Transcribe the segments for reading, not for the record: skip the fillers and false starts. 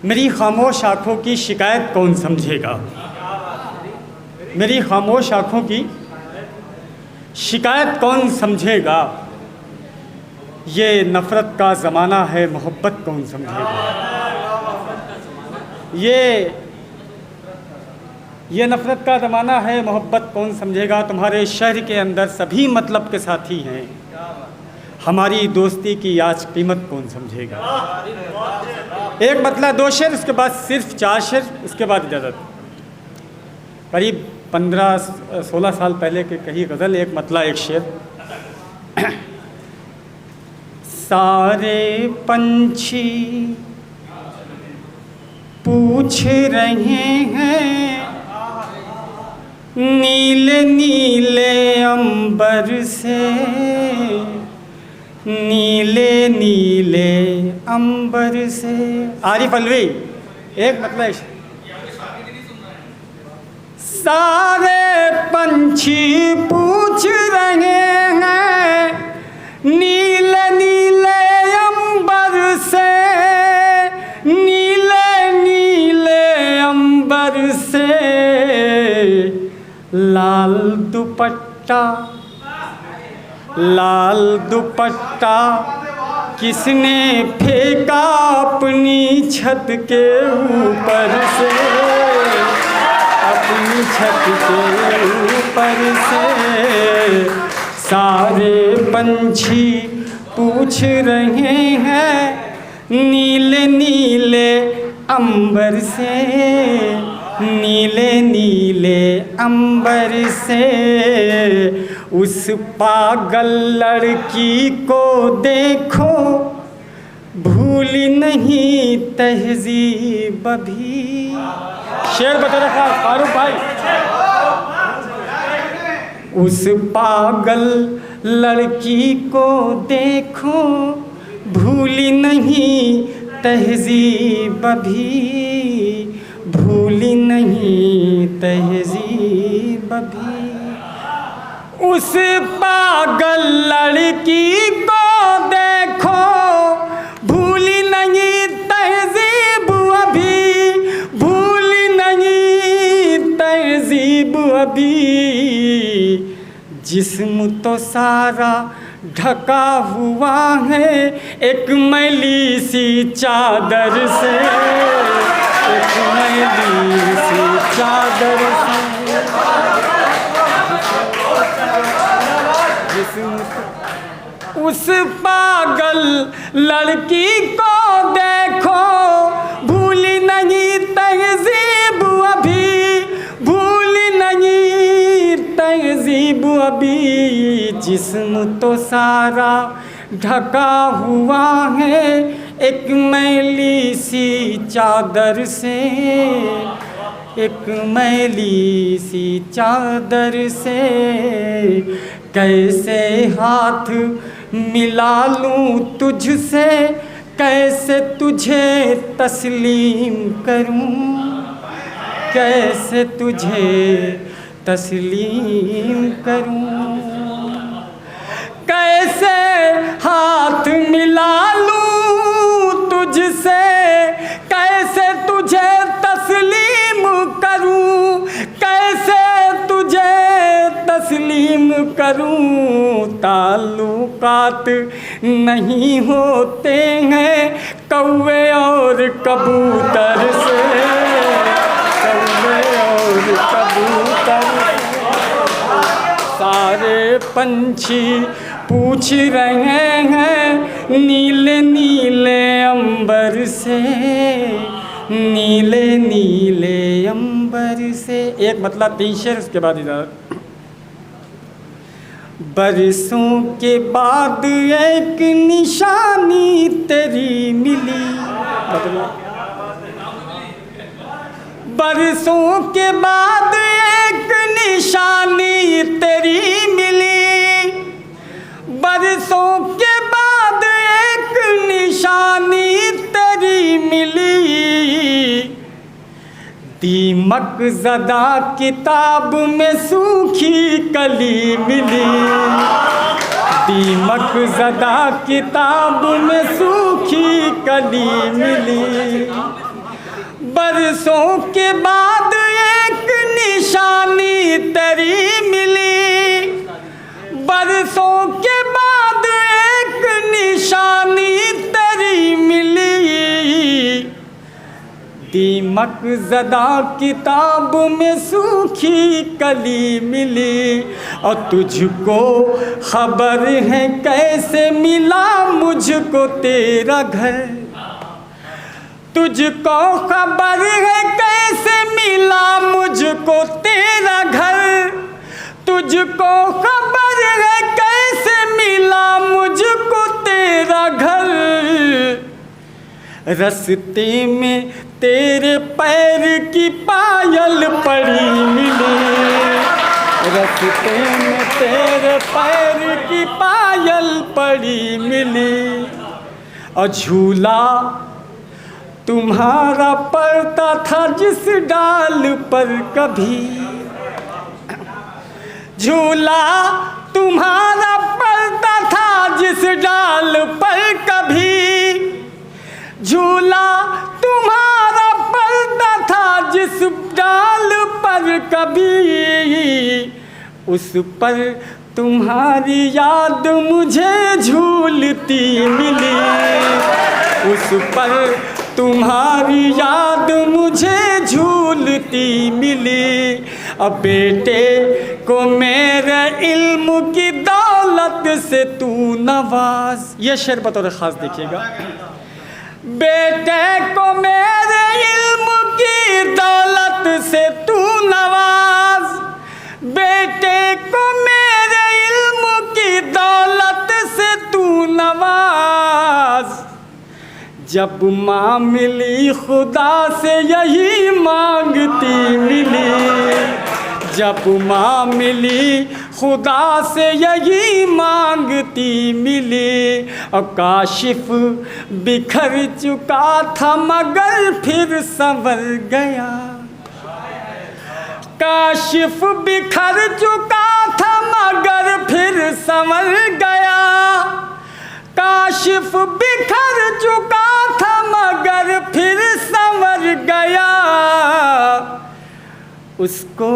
मेरी खामोश आँखों की शिकायत कौन समझेगा। मेरी खामोश आँखों की शिकायत कौन समझेगा। ये नफ़रत का ज़माना है, मोहब्बत कौन समझेगा। ये नफ़रत का ज़माना है, मोहब्बत कौन समझेगा। तुम्हारे शहर के अंदर सभी मतलब के साथी हैं, हमारी दोस्ती की आज कीमत कौन समझेगा। एक मतला 2 शेर, उसके बाद सिर्फ 4 शेर, उसके बाद इजाज़त। करीब 15-16 साल पहले की कही गज़ल, एक मतला 1 शेर। सारे पंछी पूछ रहे हैं नीले नीले अंबर से, नीले नीले अंबर से। आरिफ अलवी, एक मतलब। सारे पंछी पूछ रहे हैं नीले नीले अंबर से, नीले नीले अंबर से। लाल दुपट्टा, लाल दुपट्टा किसने फेंका अपनी छत के ऊपर से, अपनी छत के ऊपर से। सारे पंछी पूछ रहे हैं नीले नीले अंबर से, नीले नीले अंबर से। उस पागल लड़की को देखो, भूली नहीं तहजीब अभी। शेर बता रखा फारूक भाई। उस पागल लड़की को देखो, भूली नहीं तहजीब अभी, भूली नहीं तहजीब अभी। उस पागल लड़की को देखो, भूली नहीं तहजीब अभी, भूली नहीं तहजीब अभी। जिस्म तो सारा ढका हुआ है एक मैली सी चादर से, एक मैली सी चादर से। उस पागल लड़की को देखो, भूली नहीं तहजीब अभी, भूली नहीं तहजीब अभी। जिस्म तो सारा ढका हुआ है एक मैली सी चादर से, एक मैली सी चादर से। कैसे हाथ मिला लूं तुझसे, कैसे तुझे तस्लीम करूं, कैसे तुझे तस्लीम करूं। कैसे हाथ मिला लूं तुझसे, कैसे तुझे तस्लीम करूं, कैसे तुझे तस्लीम करूं। ताल्लुकात नहीं होते हैं कौवे और कबूतर से, कौवे और कबूतर। सारे पंछी पूछ रहे हैं नीले नीले अंबर से, नीले नीले अंबर से। एक मतलब 3 शेर, उसके बाद इजाज़त। बरसों के बाद एक निशानी तेरी मिली, बरसों के बाद एक निशानी तेरी मिली, बरसों के बाद एक निशानी तेरी मिली। दीमक ज़दा किताब में सूखी कली मिली, दीमक ज़दा किताब में सूखी कली मिली। बरसों के बाद एक निशानी तेरी मिली, बरसों के बाद एक निशानी तेरी मिली। दीमक ज़दा किताब में सूखी कली मिली, और तुझको खबर है कैसे मिला मुझको तेरा घर, तुझको खबर है कैसे मिला मुझको तेरा घर, तुझको खबर है कैसे मिला मुझको तेरा घर। रस्ते में तेरे पैर की पायल पड़ी मिली, रस्ते में तेरे पैर की पायल पड़ी मिली। और झूला तुम्हारा पड़ता था जिस डाल पर कभी, झूला तुम्हारा पड़ता था जिस डाल पर कभी, झूला तुम्हारा पड़ता था जिस डाल पर कभी। उस पर तुम्हारी याद मुझे झूलती मिली, उस पर तुम्हारी याद मुझे झूलती मिली। अब बेटे को मेरे इल्म की दौलत से तू नवाज, ये शेर बतौर ख़ास देखिएगा। बेटे को मेरे इल्म की दौलत से तू नवाज, बेटे को मेरे इल्म की दौलत से तू नवाज। जब माँ मिली खुदा से यही मांगती मिली, जब माँ मिली खुदा से यही मांगती मिली। और काशिफ बिखर चुका था मगर फिर संवर गया, काशिफ बिखर चुका था मगर फिर संवर गया, काशिफ बिखर चुका था मगर फिर संवर गया। उसको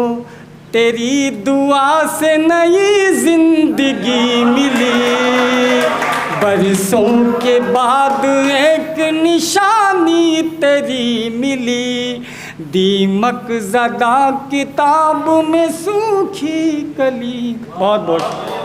तेरी दुआ से नई जिंदगी मिली, बरसों के बाद एक निशानी तेरी मिली। दीमक ज़दा किताब में सूखी कली। बहुत बहुत